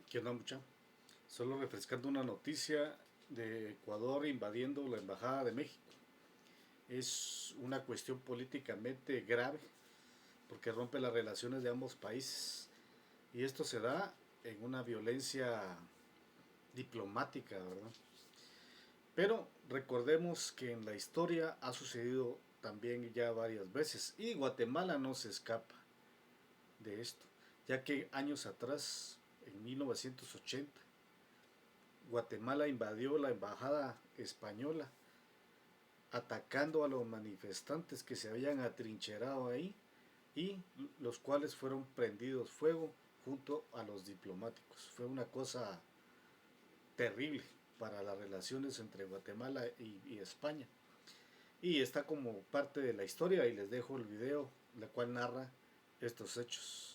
¿Qué onda, mucha? Solo refrescando una noticia de Ecuador invadiendo la Embajada de México. Es una cuestión políticamente grave porque rompe las relaciones de ambos países. Y esto se da en una violencia diplomática, ¿verdad? Pero recordemos que en la historia ha sucedido también ya varias veces y Guatemala no se escapa de esto, ya que años atrás, en 1980, Guatemala invadió la embajada española, atacando a los manifestantes que se habían atrincherado ahí y los cuales fueron prendidos fuego junto a los diplomáticos. Fue una cosa terrible para las relaciones entre Guatemala y España. Y está como parte de la historia y les dejo el video, la cual narra estos hechos.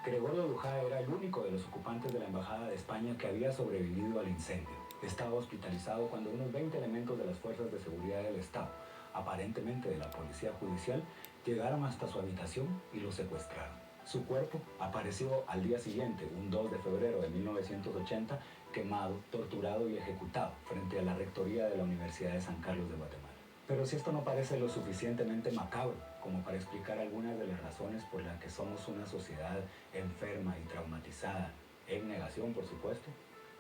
Gregorio Lujá era el único de los ocupantes de la Embajada de España que había sobrevivido al incendio. Estaba hospitalizado cuando unos 20 elementos de las fuerzas de seguridad del Estado, aparentemente de la policía judicial, llegaron hasta su habitación y lo secuestraron. Su cuerpo apareció al día siguiente, un 2 de febrero de 1980, quemado, torturado y ejecutado frente a la rectoría de la Universidad de San Carlos de Guatemala. Pero si esto no parece lo suficientemente macabro como para explicar algunas de las razones por las que somos una sociedad enferma y traumatizada, en negación por supuesto,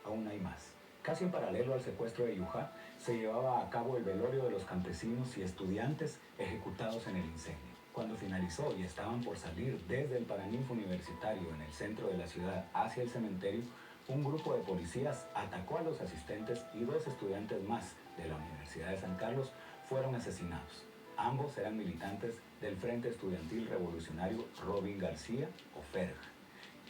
aún hay más. Casi en paralelo al secuestro de Lujá, se llevaba a cabo el velorio de los campesinos y estudiantes ejecutados en el incendio. Cuando finalizó y estaban por salir desde el Paraninfo Universitario en el centro de la ciudad hacia el cementerio, un grupo de policías atacó a los asistentes y 2 estudiantes más de la Universidad de San Carlos fueron asesinados. Ambos eran militantes del Frente Estudiantil Revolucionario Robin García, o FERG,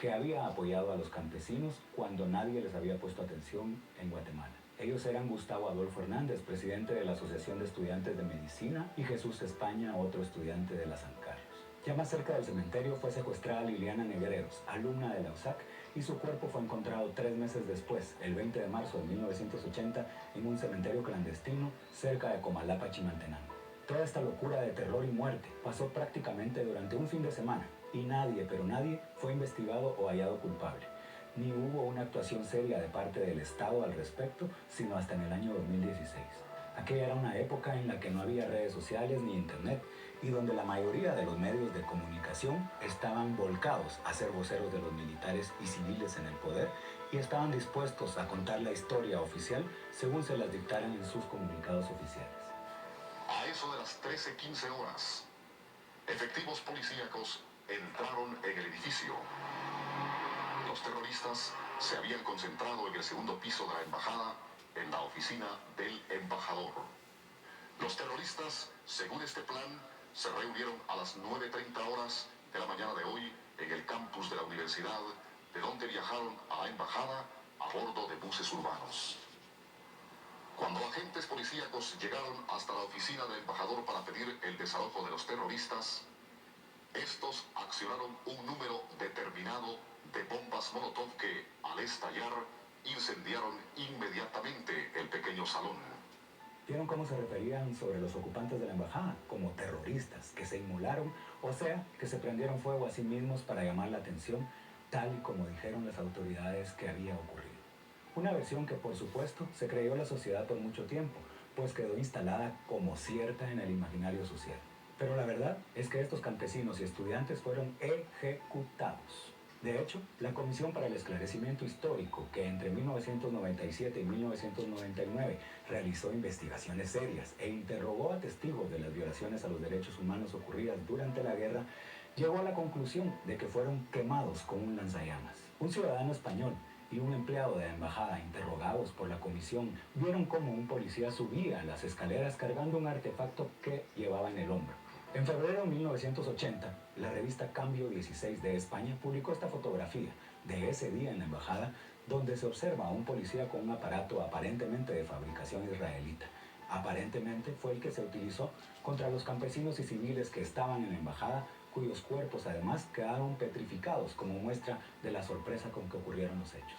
que había apoyado a los campesinos cuando nadie les había puesto atención en Guatemala. Ellos eran Gustavo Adolfo Hernández, presidente de la Asociación de Estudiantes de Medicina, y Jesús España, otro estudiante de la San Carlos. Ya más cerca del cementerio fue secuestrada Liliana Negreros, alumna de la USAC, y su cuerpo fue encontrado 3 meses después, el 20 de marzo de 1980, en un cementerio clandestino cerca de Comalapa, Chimaltenango. Toda esta locura de terror y muerte pasó prácticamente durante un fin de semana y nadie, pero nadie, fue investigado o hallado culpable. Ni hubo una actuación seria de parte del Estado al respecto, sino hasta en el año 2016. Aquella era una época en la que no había redes sociales ni internet y donde la mayoría de los medios de comunicación estaban volcados a ser voceros de los militares y civiles en el poder y estaban dispuestos a contar la historia oficial según se las dictaran en sus comunicados oficiales. A eso de las 13:15 horas, efectivos policíacos entraron en el edificio. Los terroristas se habían concentrado en el segundo piso de la embajada, en la oficina del embajador. Los terroristas, según este plan, se reunieron a las 9:30 horas de la mañana de hoy en el campus de la universidad, de donde viajaron a la embajada a bordo de buses urbanos. Cuando agentes policíacos llegaron hasta la oficina del embajador para pedir el desalojo de los terroristas, estos accionaron un número determinado de bombas Molotov que, al estallar, incendiaron inmediatamente el pequeño salón. ¿Vieron cómo se referían sobre los ocupantes de la embajada? Como terroristas que se inmolaron, o sea, que se prendieron fuego a sí mismos para llamar la atención, tal y como dijeron las autoridades que había ocurrido. Una versión que, por supuesto, se creyó la sociedad por mucho tiempo, pues quedó instalada como cierta en el imaginario social. Pero la verdad es que estos campesinos y estudiantes fueron ejecutados. De hecho, la Comisión para el Esclarecimiento Histórico, que entre 1997 y 1999 realizó investigaciones serias e interrogó a testigos de las violaciones a los derechos humanos ocurridas durante la guerra, llegó a la conclusión de que fueron quemados con un lanzallamas. Un ciudadano español y un empleado de la embajada, interrogados por la comisión, vieron cómo un policía subía las escaleras cargando un artefacto que llevaba en el hombro. En febrero de 1980, la revista Cambio 16 de España publicó esta fotografía de ese día en la embajada, donde se observa a un policía con un aparato aparentemente de fabricación israelita. Aparentemente fue el que se utilizó contra los campesinos y civiles que estaban en la embajada, cuyos cuerpos además quedaron petrificados como muestra de la sorpresa con que ocurrieron los hechos.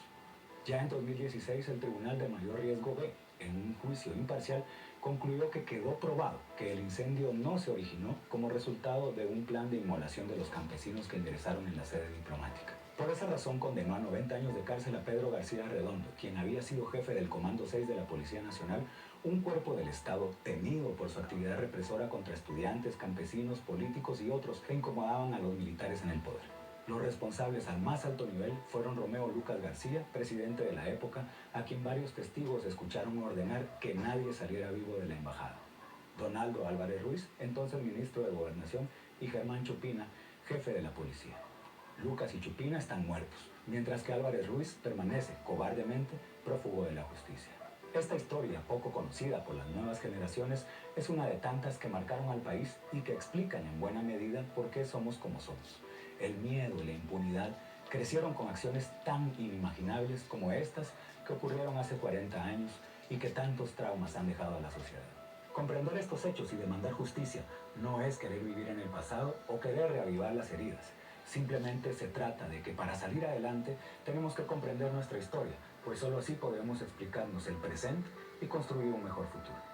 Ya en 2016, el Tribunal de Mayor Riesgo B, en un juicio imparcial, concluyó que quedó probado que el incendio no se originó como resultado de un plan de inmolación de los campesinos que ingresaron en la sede diplomática. Por esa razón condenó a 90 años de cárcel a Pedro García Redondo, quien había sido jefe del Comando 6 de la Policía Nacional, un cuerpo del Estado temido por su actividad represora contra estudiantes, campesinos, políticos y otros que incomodaban a los militares en el poder. Los responsables al más alto nivel fueron Romeo Lucas García, presidente de la época, a quien varios testigos escucharon ordenar que nadie saliera vivo de la embajada. Donaldo Álvarez Ruiz, entonces ministro de Gobernación, y Germán Chupina, jefe de la policía. Lucas y Chupina están muertos, mientras que Álvarez Ruiz permanece, cobardemente, prófugo de la justicia. Esta historia, poco conocida por las nuevas generaciones, es una de tantas que marcaron al país y que explican en buena medida por qué somos como somos. El miedo y la impunidad crecieron con acciones tan inimaginables como estas que ocurrieron hace 40 años y que tantos traumas han dejado a la sociedad. Comprender estos hechos y demandar justicia no es querer vivir en el pasado o querer reavivar las heridas. Simplemente se trata de que para salir adelante tenemos que comprender nuestra historia, pues solo así podremos explicarnos el presente y construir un mejor futuro.